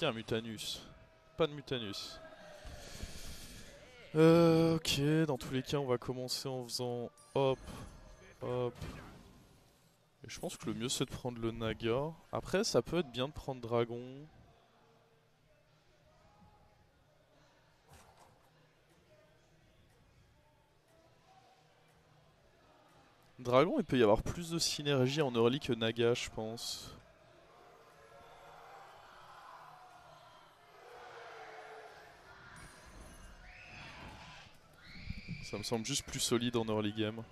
qu'il y a un Mutanus? Pas de Mutanus. Ok, dans tous les cas, on va commencer en faisant hop, hop. Et je pense que le mieux c'est de prendre le Naga. Après, ça peut être bien de prendre Dragon. Dragon, il peut y avoir plus de synergie en early que Naga, je pense. Ça me semble juste plus solide en early game.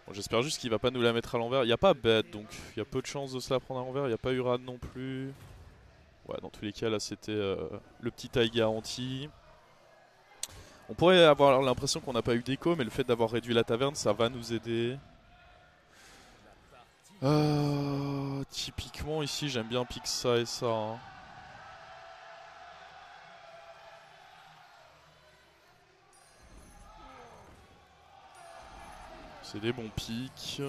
Bon, j'espère juste qu'il va pas nous la mettre à l'envers. Il n'y a pas bête, donc il y a peu de chances de se la prendre à l'envers. Il n'y a pas Urad non plus. Ouais, dans tous les cas, là, c'était le petit taille garanti. On pourrait avoir l'impression qu'on n'a pas eu d'écho, mais le fait d'avoir réduit la taverne, ça va nous aider. Typiquement, ici, j'aime bien pique ça et ça. Hein. C'est des bons pics.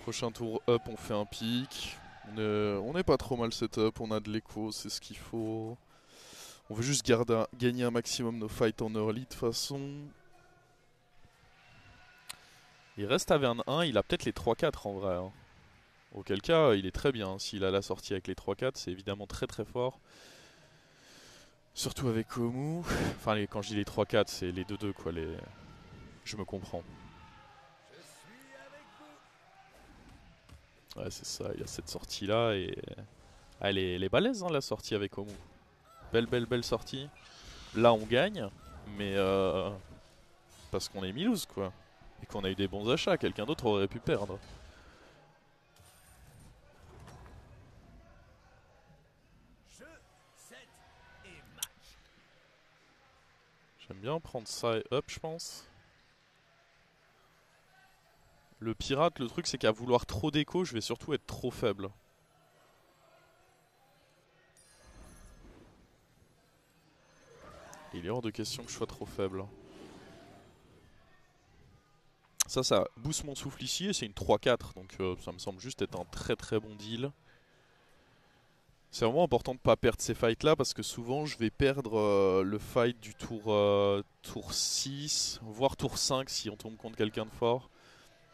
Prochain tour up, on fait un pic. On est pas trop mal setup, on a de l'écho, c'est ce qu'il faut. On veut juste gagner un maximum nos fights en early de toute façon. Il reste taverne 1, il a peut-être les 3-4 en vrai. Hein. Auquel cas, il est très bien. S'il a la sortie avec les 3-4, c'est évidemment très très fort. Surtout avec Omu. Enfin, quand je dis les 3-4, c'est les 2-2 quoi. Je me comprends. Ouais, c'est ça, il y a cette sortie là et. Ah, elle est balèze hein, la sortie avec Omu. Belle, belle, belle sortie. Là, on gagne, mais parce qu'on est Milouz quoi. Et qu'on a eu des bons achats, quelqu'un d'autre aurait pu perdre. J'aime bien prendre ça et up, je pense. Le pirate, le truc c'est qu'à vouloir trop d'écho, je vais surtout être trop faible. Il est hors de question que je sois trop faible. Ça booste mon souffle ici et c'est une 3-4, donc ça me semble juste être un très très bon deal. C'est vraiment important de ne pas perdre ces fights là parce que souvent je vais perdre le fight du tour 6, voire tour 5 si on tombe contre quelqu'un de fort.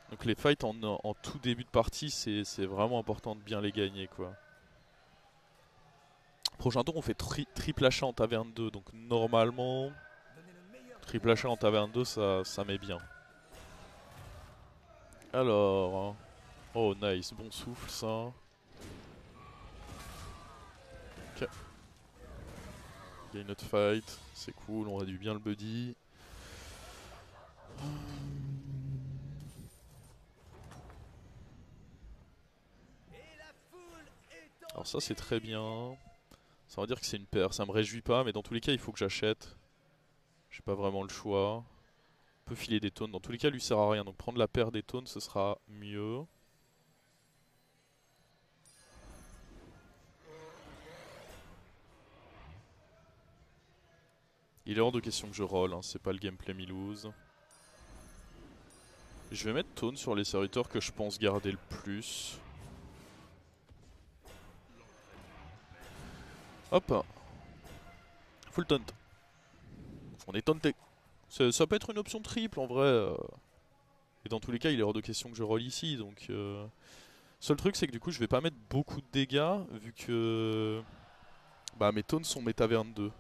Donc les fights en tout début de partie, c'est vraiment important de bien les gagner quoi. Prochain tour on fait triple achat en taverne 2, donc normalement triple achat en taverne 2 ça met bien. Alors, oh nice, bon souffle ça. Ok. Gagne notre fight, c'est cool, on réduit bien le buddy. Alors ça c'est très bien. Ça veut dire que c'est une paire, ça me réjouit pas, mais dans tous les cas il faut que j'achète. J'ai pas vraiment le choix. On peut filer des tonnes, dans tous les cas lui sert à rien, donc prendre la paire des tonnes ce sera mieux. Il est hors de question que je roll, hein, c'est pas le gameplay Milouz. Je vais mettre taunt sur les serviteurs que je pense garder le plus. Hop. Full taunt. On est taunté. Ça peut être une option triple en vrai. Et dans tous les cas, il est hors de question que je roll ici. Donc, seul truc, c'est que du coup, je vais pas mettre beaucoup de dégâts vu que bah, mes taunts sont méta 22.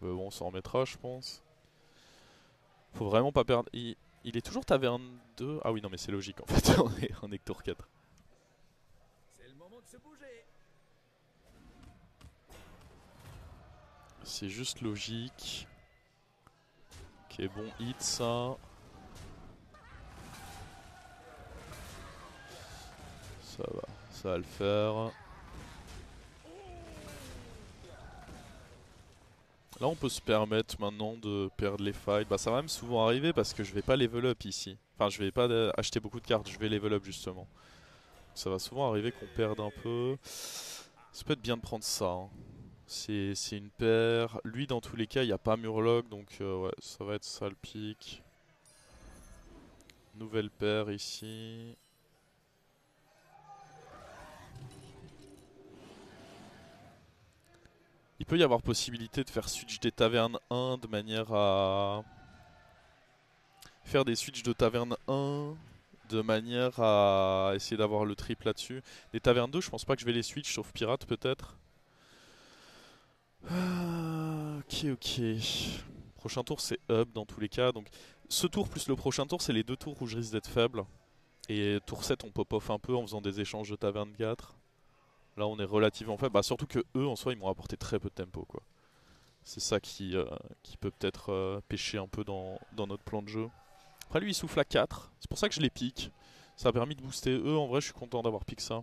Bon, on s'en remettra, je pense. Faut vraiment pas perdre. Il est toujours taverne 2. Ah oui, non, mais c'est logique en fait. On est que tour 4. C'est juste logique. Ok, bon hit ça. Ça va le faire. Là, on peut se permettre maintenant de perdre les fights. Bah, ça va même souvent arriver parce que je vais pas level up ici. Enfin, je vais pas acheter beaucoup de cartes, je vais level up justement. Ça va souvent arriver qu'on perde un peu. Ça peut être bien de prendre ça. Hein. C'est une paire. Lui, dans tous les cas, il n'y a pas Murloc, donc ouais, ça va être ça le pic. Nouvelle paire ici. Il peut y avoir possibilité de faire switch des tavernes 1 de manière à faire des switches de taverne 1 de manière à essayer d'avoir le triple là-dessus. Les tavernes 2, je pense pas que je vais les switch, sauf pirate peut-être. Ok, ok. Prochain tour c'est up dans tous les cas. Donc ce tour plus le prochain tour, c'est les deux tours où je risque d'être faible. Et tour 7 on pop off un peu en faisant des échanges de taverne 4. Là on est relativement faible. Bah, surtout que eux en soi ils m'ont apporté très peu de tempo quoi. C'est ça qui peut peut-être pêcher un peu dans notre plan de jeu. Après lui il souffle à 4. C'est pour ça que je les pique. Ça a permis de booster eux. En vrai je suis content d'avoir piqué ça.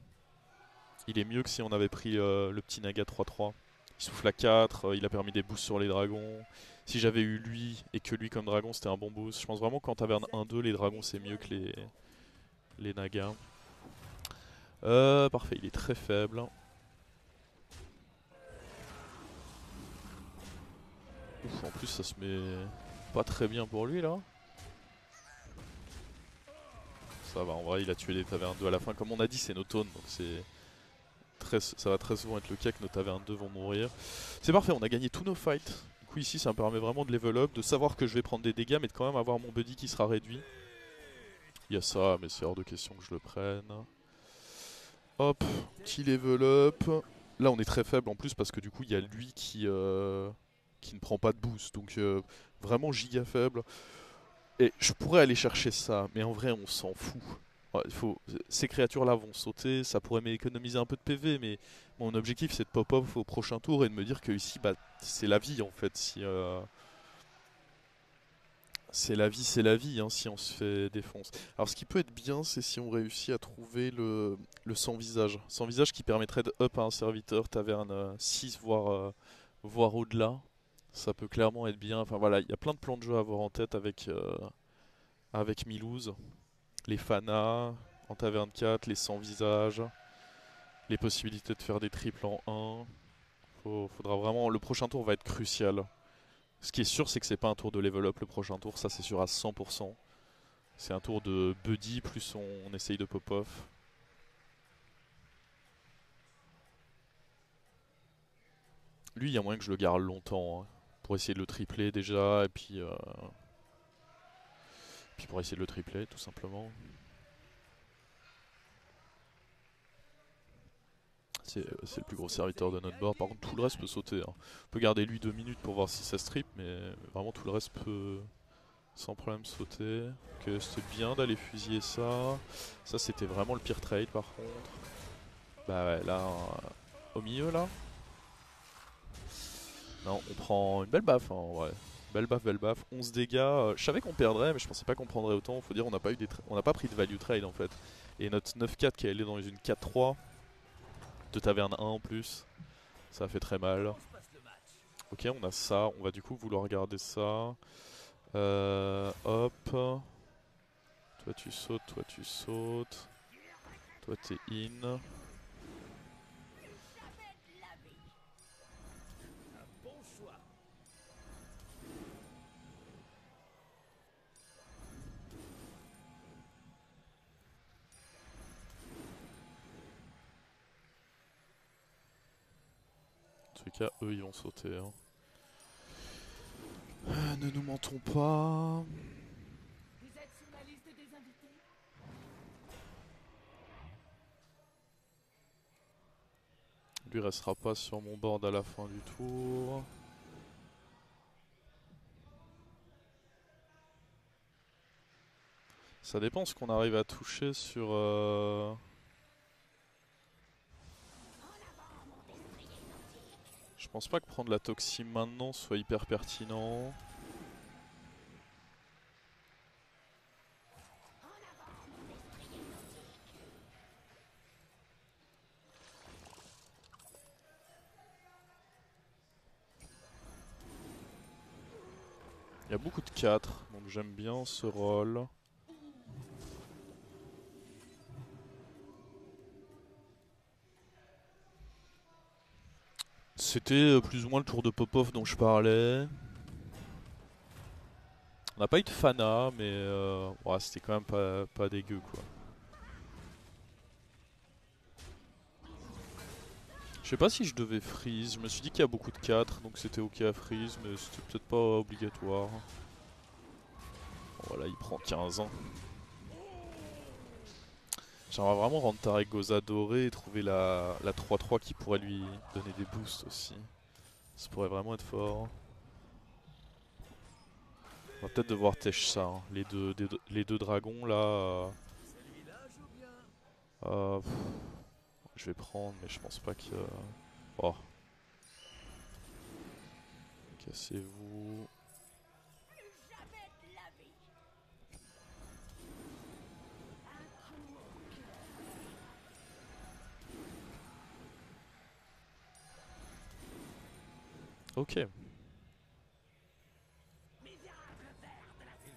Il est mieux que si on avait pris le petit Naga 3-3. Il souffle à 4, il a permis des boosts sur les dragons. Si j'avais eu lui et que lui comme dragon, c'était un bon boost. Je pense vraiment qu'en taverne 1-2, les dragons c'est mieux que les Nagas. Parfait, il est très faible. Ouf, en plus ça se met pas très bien pour lui là. Ça va, en vrai il a tué les tavernes 2 à la fin. Comme on a dit, c'est nos taunes, donc ça va très souvent être le cas que nos tavernes 2 vont mourir. C'est parfait, on a gagné tous nos fights. Du coup ici ça me permet vraiment de level up, de savoir que je vais prendre des dégâts mais de quand même avoir mon buddy qui sera réduit. Il y a ça mais c'est hors de question que je le prenne. Hop, petit level up. Là on est très faible en plus parce que du coup il y a lui qui ne prend pas de boost. Donc vraiment giga faible. Et je pourrais aller chercher ça mais en vrai on s'en fout. Ouais, ces créatures-là vont sauter, ça pourrait m'économiser un peu de PV, mais mon objectif c'est de pop-off au prochain tour et de me dire que ici, bah, c'est la vie en fait. Si, c'est la vie hein, si on se fait défonce. Alors ce qui peut être bien, c'est si on réussit à trouver le sans visage. Sans visage qui permettrait de up à un serviteur taverne 6 voire au-delà. Ça peut clairement être bien. Enfin voilà, il y a plein de plans de jeu à avoir en tête avec Milouz. Les Fana en taverne 4, les sans visage, les possibilités de faire des triples en 1. Faudra vraiment. Le prochain tour va être crucial. Ce qui est sûr, c'est que c'est pas un tour de level up le prochain tour, ça c'est sûr à 100%. C'est un tour de buddy plus on essaye de pop off. Lui, il y a moyen que je le garde longtemps hein, pour essayer de le tripler déjà et puis pour essayer de le tripler tout simplement. C'est le plus gros serviteur de notre board. Par contre, tout le reste peut sauter. Hein. On peut garder lui 2 minutes pour voir si ça strip, mais vraiment tout le reste peut sans problème sauter. Ok, c'était bien d'aller fusiller ça. Ça, c'était vraiment le pire trade par contre. Bah ouais, là, au milieu là. Non, on prend une belle baffe hein, en vrai. Belle baffe. 11 dégâts. Je savais qu'on perdrait, mais je pensais pas qu'on prendrait autant. Faut dire, on n'a pas pris de value trade en fait. Et notre 9-4 qui est allé dans une 4-3 de taverne 1 en plus, ça a fait très mal. Ok, on a ça, on va du coup vouloir garder ça. Hop. Toi tu sautes, toi tu sautes. Toi t'es in. En tout cas, eux ils vont sauter. Hein. Ne nous mentons pas. Vous êtes sur la liste des invités? Lui restera pas sur mon board à la fin du tour. Ça dépend ce qu'on arrive à toucher sur... Je pense pas que prendre la toxie maintenant soit hyper pertinent. Il y a beaucoup de 4, donc j'aime bien ce rôle. C'était plus ou moins le tour de pop-off dont je parlais. On n'a pas eu de Fana, mais ouais, c'était quand même pas dégueu quoi. Je sais pas si je devais freeze, je me suis dit qu'il y a beaucoup de 4 donc c'était ok à freeze mais c'était peut-être pas obligatoire. Bon, voilà il prend 15 ans. J'aimerais vraiment rendre Tarek Ghoza doré et trouver la 3-3 qui pourrait lui donner des boosts aussi. Ça pourrait vraiment être fort. On va peut-être devoir tèche ça, hein. Les deux dragons là. Pff, je vais prendre mais je pense pas que... Oh. Cassez-vous. Ok. Il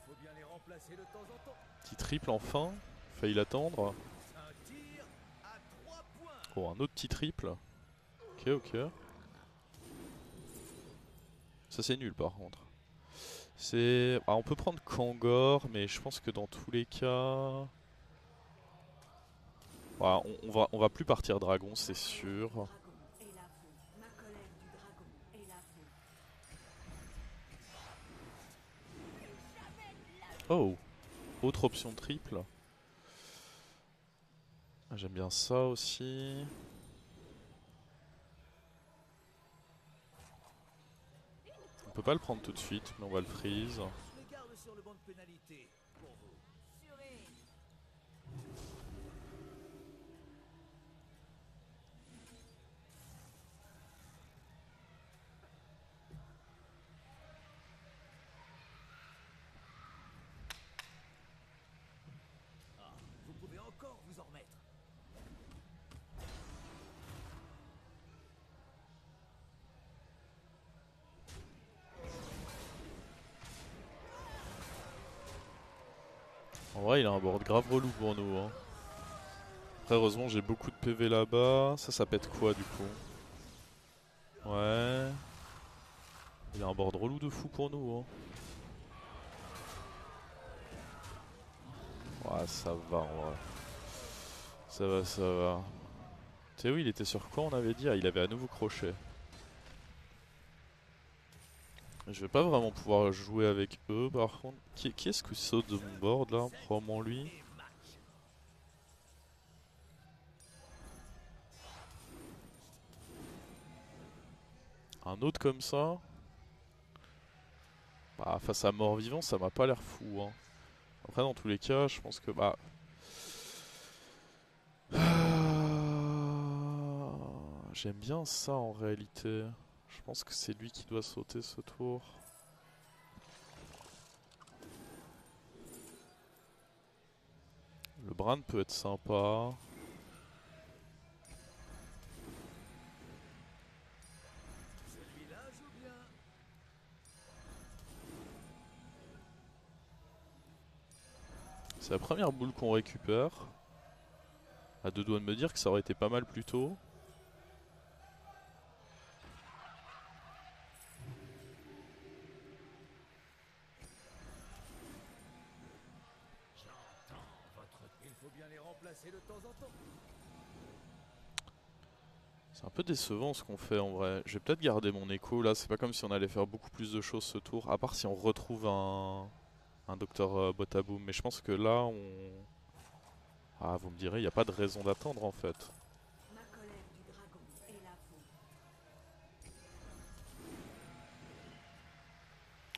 faut bien les remplacer de temps en temps. Petit triple enfin. Failli l'attendre. Un tir à 3 points. Oh, un autre petit triple. Ok, ok. Ça c'est nul par contre. C'est... Ah, on peut prendre Kangor, mais je pense que dans tous les cas... Voilà, on va plus partir dragon, c'est sûr. Oh, autre option triple. J'aime bien ça aussi. On peut pas le prendre tout de suite, mais on va le freeze. Je les garde sur le banc de pénalité pour vous. Ah, vous pouvez encore vous en remettre. En vrai, il a un board grave relou pour nous. Hein. Après, heureusement, j'ai beaucoup de PV là-bas. Ça pète quoi du coup? Ouais. Il a un board relou de fou pour nous. Hein. Ouais, ça va en vrai. Ça va, ça va. Tu sais où il était sur quoi on avait dit? Ah, il avait à nouveau crochet. Je vais pas vraiment pouvoir jouer avec eux par contre. Qui est-ce qui saute de mon board là? Probablement lui. Un autre comme ça. Bah, face à mort-vivant, ça m'a pas l'air fou. Hein. Après, dans tous les cas, je pense que... Bah... J'aime bien ça en réalité. Je pense que c'est lui qui doit sauter ce tour. Le Bran peut être sympa. Celui-là joue bien. C'est la première boule qu'on récupère. À deux doigts de me dire que ça aurait été pas mal plus tôt. Il faut bien les remplacer de temps en temps. C'est un peu décevant ce qu'on fait en vrai. Je vais peut-être garder mon écho là. C'est pas comme si on allait faire beaucoup plus de choses ce tour. À part si on retrouve un docteur Botaboom. Mais je pense que là on... Ah, vous me direz, il n'y a pas de raison d'attendre en fait.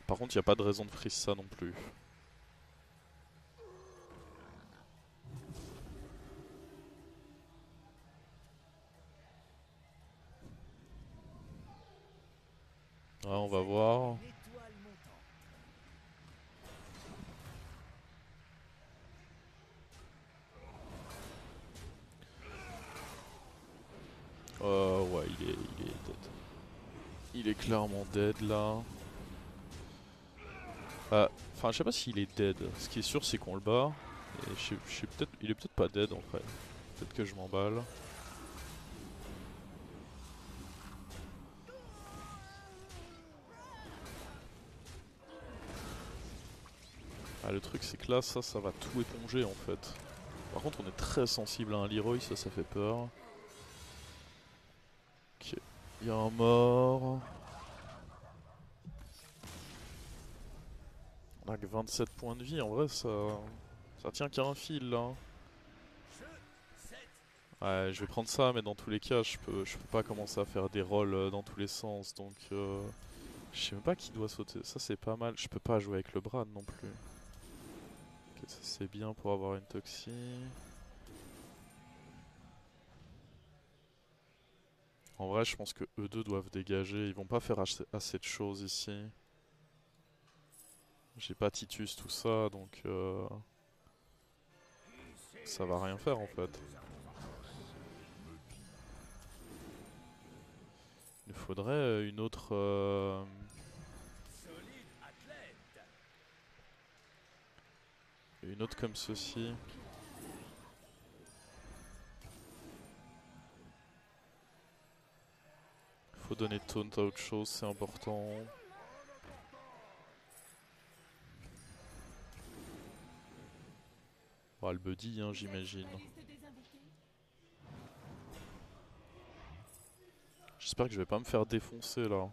Par contre, il n'y a pas de raison de freeze ça non plus. Ouais, on va voir. L'étoile montant. Ouais, il est dead. Il est clairement dead là. Enfin, je sais pas s'il est dead. Ce qui est sûr, c'est qu'on le bat. Et il est peut-être pas dead en fait. Peut-être que je m'emballe. Ah, le truc, c'est que là, ça va tout éponger en fait. Par contre, on est très sensible à un Leroy, ça fait peur. Il y a un mort. On a que 27 points de vie, en vrai ça tient qu'à un fil là. Ouais, je vais prendre ça, mais dans tous les cas, je peux pas commencer à faire des rolls dans tous les sens, donc je sais même pas qui doit sauter. Ça c'est pas mal. Je peux pas jouer avec le Bran non plus. Ok, ça c'est bien pour avoir une toxie. En vrai, je pense que eux deux doivent dégager. Ils vont pas faire assez de choses ici. J'ai pas Titus, tout ça, donc ça va rien faire en fait. Il faudrait une autre... une autre comme ceci. Faut donner taunt à autre chose, c'est important. Oh, le buddy, hein, j'imagine. J'espère que je vais pas me faire défoncer là.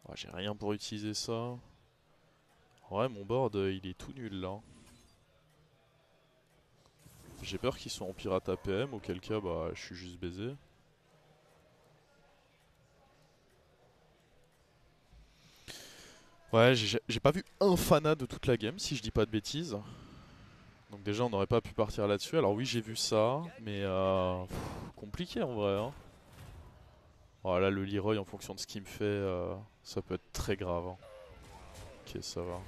Oh, j'ai rien pour utiliser ça. Ouais, mon board il est tout nul là. J'ai peur qu'ils soient en pirate APM, auquel cas bah je suis juste baisé. Ouais, j'ai pas vu un fanat de toute la game si je dis pas de bêtises. Donc déjà on n'aurait pas pu partir là-dessus. Alors oui j'ai vu ça, mais compliqué en vrai. Hein. Oh là le Leroy en fonction de ce qu'il me fait, ça peut être très grave. Hein. Ok ça va.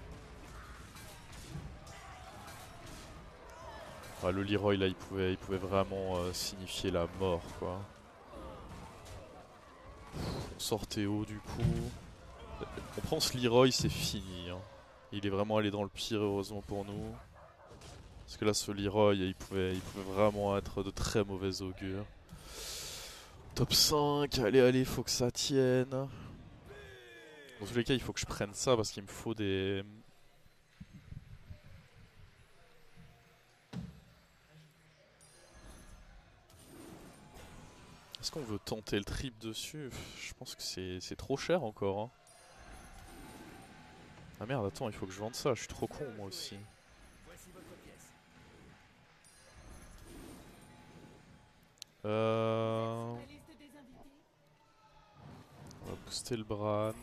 Ah, le Leroy là il pouvait vraiment signifier la mort quoi. On sortait haut du coup. On prend ce Leroy, c'est fini. Hein. Il est vraiment allé dans le pire heureusement pour nous. Parce que là ce Leroy il pouvait vraiment être de très mauvais augure. Top 5, allez, faut que ça tienne. Dans tous les cas il faut que je prenne ça parce qu'il me faut des... Est-ce qu'on veut tenter le trip dessus? Je pense que c'est trop cher encore. Hein. Ah merde, attends, il faut que je vende ça, je suis trop con moi aussi. On va booster le Bran.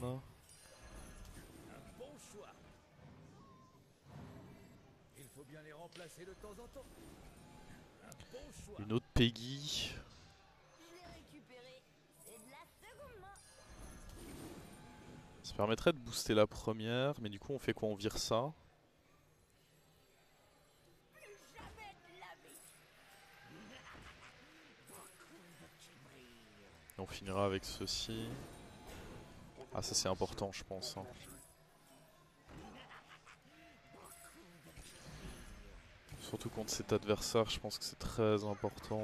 Une autre Peggy. Ça permettrait de booster la première, mais du coup on fait quoi? On vire ça. Et on finira avec ceci. Ah ça c'est important je pense. Hein. Surtout contre cet adversaire, je pense que c'est très important.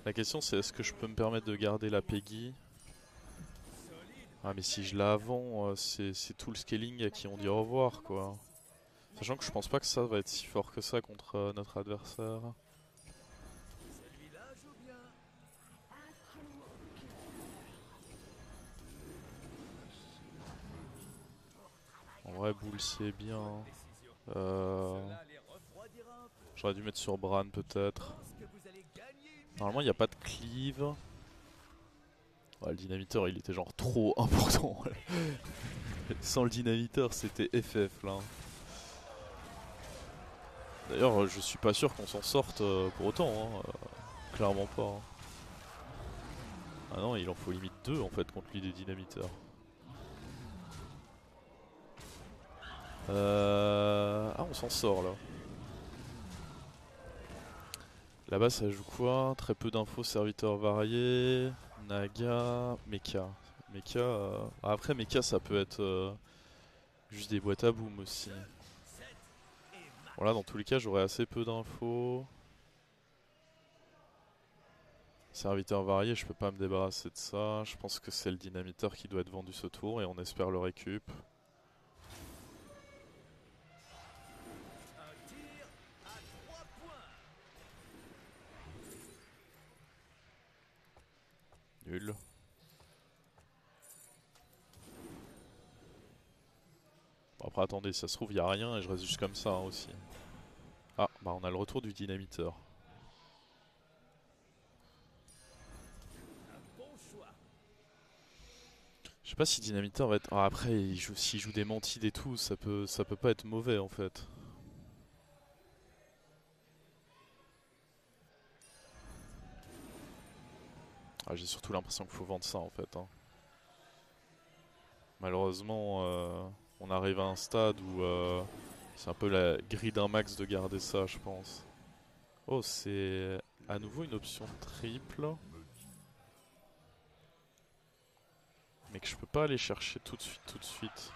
La question c'est est-ce que je peux me permettre de garder la Peggy? Ah mais si je la vends, c'est tout le scaling à qui on dit au revoir quoi. Sachant que je pense pas que ça va être si fort que ça contre notre adversaire. En vrai Bull c'est bien. J'aurais dû mettre sur Bran peut-être. Normalement il n'y a pas de cleave. Ouais, le dynamiteur il était genre trop important. Sans le dynamiteur c'était FF là. D'ailleurs je suis pas sûr qu'on s'en sorte pour autant. Hein. Clairement pas. Hein. Ah non il en faut limite 2 en fait contre lui des dynamiteurs. Ah on s'en sort là. Là-bas ça joue quoi? Très peu d'infos, serviteurs variés, Naga, Mecha. Mecha, après Mecha ça peut être juste des boîtes à boom aussi. Voilà, dans tous les cas j'aurai assez peu d'infos. Serviteurs variés, je peux pas me débarrasser de ça. Je pense que c'est le dynamiteur qui doit être vendu ce tour et on espère le récup. nul. Bon, après attendez, ça se trouve y a rien et je reste juste comme ça hein, aussi. Ah bah on a le retour du dynamiteur. Un bon choix. Je sais pas si dynamiteur va être... Ah, après s'il joue des mantides et tout, ça peut pas être mauvais en fait. Ah, j'ai surtout l'impression qu'il faut vendre ça en fait. Hein. Malheureusement, on arrive à un stade où c'est un peu la grille d'un max de garder ça, je pense. Oh, c'est à nouveau une option triple. Mais que je peux pas aller chercher tout de suite, tout de suite.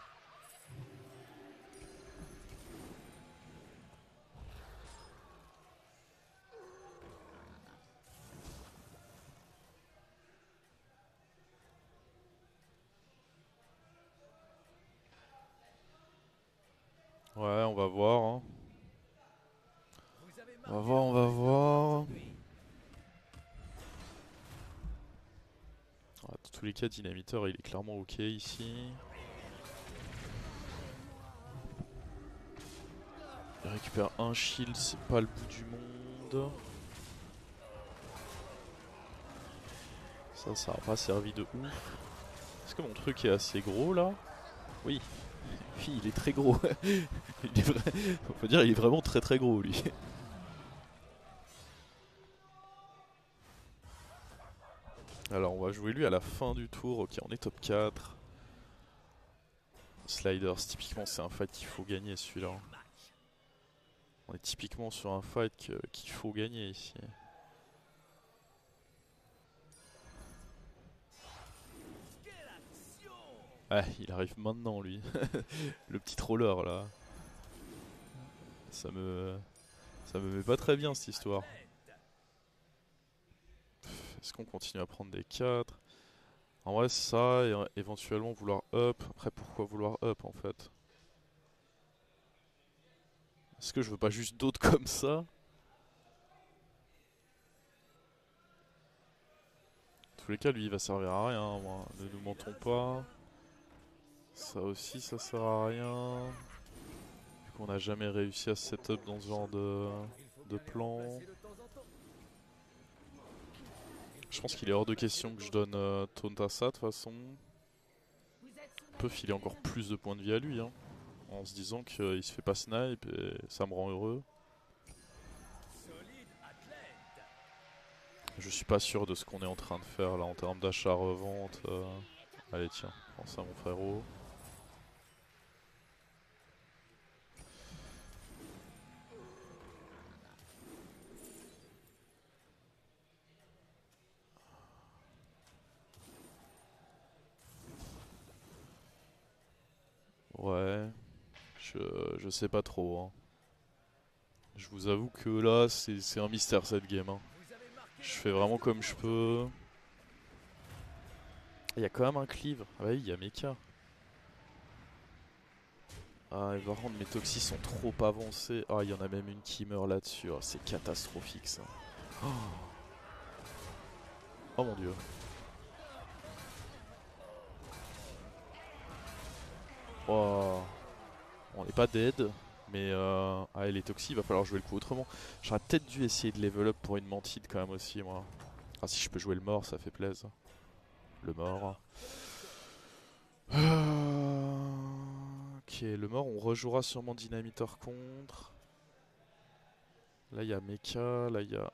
Ouais, on va voir. Hein. Vous avez On va marqué voir, on va voir. aujourd'hui. Ah, dans tous les cas, dynamiteur, il est clairement ok ici. Il récupère un shield, c'est pas le bout du monde. Ça a pas servi de ouf. Est-ce que mon truc est assez gros là? Oui. Oui, il est très gros. On peut dire il est vraiment très très gros lui. Alors on va jouer lui à la fin du tour. Ok, on est top 4. Sliders, typiquement c'est un fight qu'il faut gagner celui-là. On est typiquement sur un fight qu'il faut gagner ici. Quelle action! Ah, il arrive maintenant lui. Le petit troller là. Ça me met pas très bien cette histoire. Est-ce qu'on continue à prendre des 4? En vrai ça et éventuellement vouloir up. Après pourquoi vouloir up en fait? Est-ce que je veux pas juste d'autres comme ça? Dans tous les cas lui il va servir à rien moi. Ne nous mentons pas. Ça aussi ça sert à rien. Vu qu'on n'a jamais réussi à setup dans ce genre de plan. Je pense qu'il est hors de question que je donne taunt à ça de toute façon. On peut filer encore plus de points de vie à lui hein, en se disant qu'il se fait pas snipe et ça me rend heureux. Je suis pas sûr de ce qu'on est en train de faire là en termes d'achat-revente. Allez tiens, prends ça mon frérot. Ouais, je sais pas trop. Hein. Je vous avoue que là, c'est un mystère cette game. Hein. Je fais vraiment comme je peux. Il y a quand même un cleave. Ah bah oui, il y a Mecha. Ah, et par contre, mes toxis sont trop avancés. Ah, il y en a même une qui meurt là-dessus. Oh, c'est catastrophique ça. Oh. Oh mon dieu. Oh. On n'est pas dead. Mais ah, les toxis, il va falloir jouer le coup autrement. J'aurais peut-être dû essayer de level up pour une mantide quand même aussi, moi. Ah, si je peux jouer le mort, ça fait plaisir. Le mort. Ok, le mort, on rejouera sûrement Dynamiteur contre. Là, il y a Mecha, là, il y a...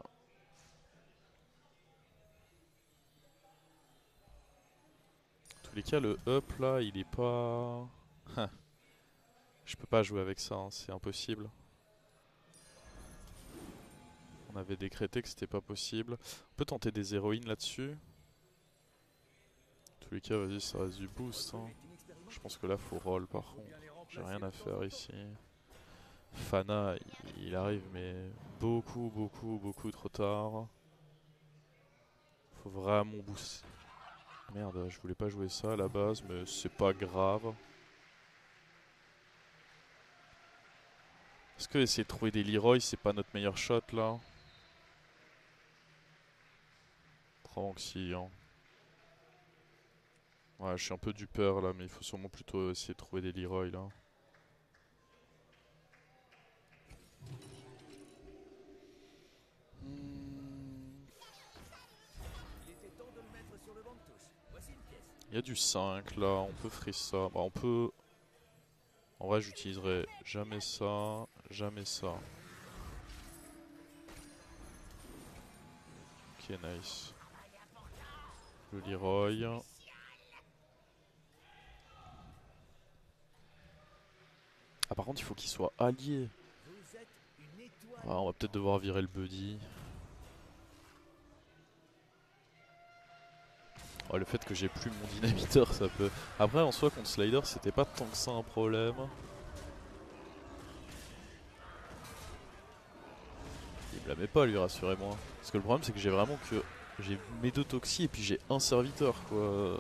En tous les cas, le up, là, il est pas... Je peux pas jouer avec ça, hein, c'est impossible. On avait décrété que c'était pas possible. On peut tenter des héroïnes là-dessus. En tous les cas, vas-y, ça reste du boost. Hein. Je pense que là, faut roll par contre. J'ai rien à faire ici. Fana, il arrive, mais beaucoup trop tard. Faut vraiment booster. Merde, je voulais pas jouer ça à la base, mais c'est pas grave. Est-ce que essayer de trouver des Leroy, c'est pas notre meilleur shot là? Probablement que si. Hein. Ouais, je suis un peu du peur là, mais il faut sûrement plutôt essayer de trouver des Leroy là. Il était temps de le mettre sur le banc de touche. Voici une pièce. Il y a du 5 là, on peut freeze ça. Bah, on peut. En vrai, j'utiliserai jamais ça, jamais ça. Ok, nice. Le Leroy. Ah, par contre, il faut qu'il soit allié. Vous êtes une étoile. Ah, on va peut-être devoir virer le buddy. Oh, le fait que j'ai plus mon dynamiteur, ça peut. Après, en soi, contre Slider, c'était pas tant que ça un problème. Il me la met pas, lui, rassurez-moi. Parce que le problème, c'est que j'ai vraiment que. J'ai mes 2 toxis et puis j'ai un serviteur, quoi.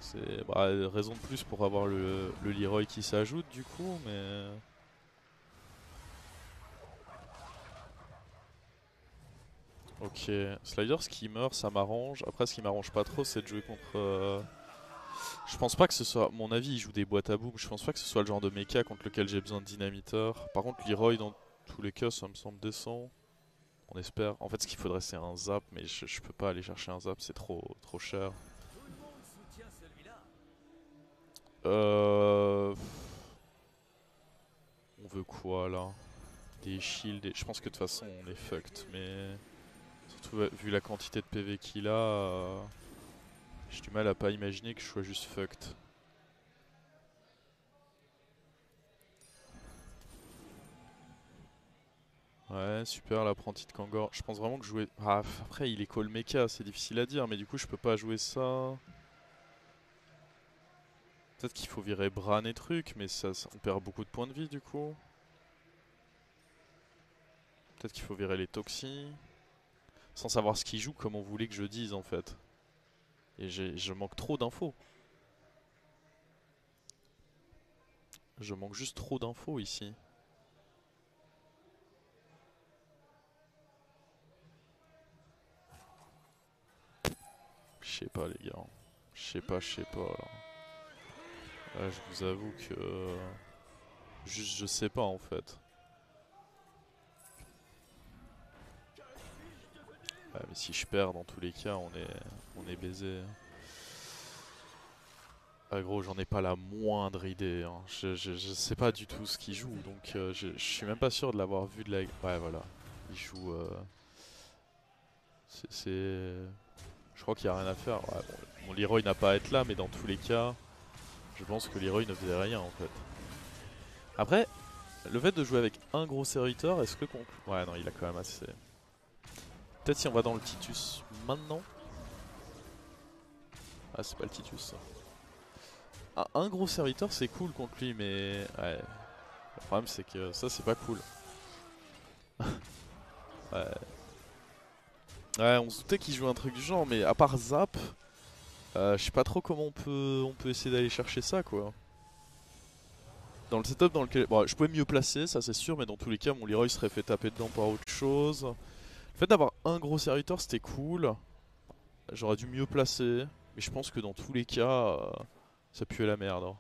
C'est bah, raison de plus pour avoir le Leroy qui s'ajoute, du coup, mais. Ok, Slider, ce qui meurt, ça m'arrange. Après, ce qui m'arrange pas trop, c'est de jouer contre. Je pense pas que ce soit. Mon avis, il joue des boîtes à boum. Je pense pas que ce soit le genre de mecha contre lequel j'ai besoin de dynamiteur. Par contre, Leroy, dans tous les cas, ça me semble décent. On espère. En fait, ce qu'il faudrait, c'est un zap, mais je peux pas aller chercher un zap, c'est trop cher. Tout le monde soutient celui-là. Euh. On veut quoi là? Des shields. Je pense que de toute façon, on est fucked, mais. Surtout vu la quantité de PV qu'il a. J'ai du mal à pas imaginer que je sois juste fucked. Ouais, super l'apprenti de Kangor. Je pense vraiment que jouer. Ah, après, il est call mecha, c'est difficile à dire, mais du coup, je peux pas jouer ça. Peut-être qu'il faut virer Bran et trucs, mais on perd beaucoup de points de vie du coup. Peut-être qu'il faut virer les Toxis. Sans savoir ce qu'il joue, comme on voulait que je dise en fait. Et je manque trop d'infos. Je manque juste trop d'infos ici. Je sais pas les gars. Je sais pas là. Là, je vous avoue que... Juste je sais pas en fait. Ouais, mais si je perds dans tous les cas, on est baisé. Ah gros, j'en ai pas la moindre idée. Hein. Je sais pas du tout ce qu'il joue, donc je suis même pas sûr de l'avoir vu de la... Ouais voilà, il joue... Je crois qu'il n'y a rien à faire. Ouais, bon, mon Leroy n'a pas à être là, mais dans tous les cas, je pense que Leroy ne faisait rien en fait. Après, le fait de jouer avec un gros serviteur, est-ce que... Ouais non, il a quand même assez... Peut-être si on va dans le Titus maintenant. Ah, c'est pas le Titus ça. Ah, un gros serviteur c'est cool contre lui, mais... Ouais. Le problème c'est que ça c'est pas cool. Ouais. Ouais, on se doutait qu'il jouait un truc du genre, mais à part Zap, je sais pas trop comment on peut essayer d'aller chercher ça quoi. Dans le setup dans lequel... Bon, je pouvais mieux placer, ça c'est sûr, mais dans tous les cas, mon Leroy serait fait taper dedans par autre chose. Le fait d'avoir un gros serviteur, c'était cool. J'aurais dû mieux placer, mais je pense que dans tous les cas, ça puait la merde. Hein.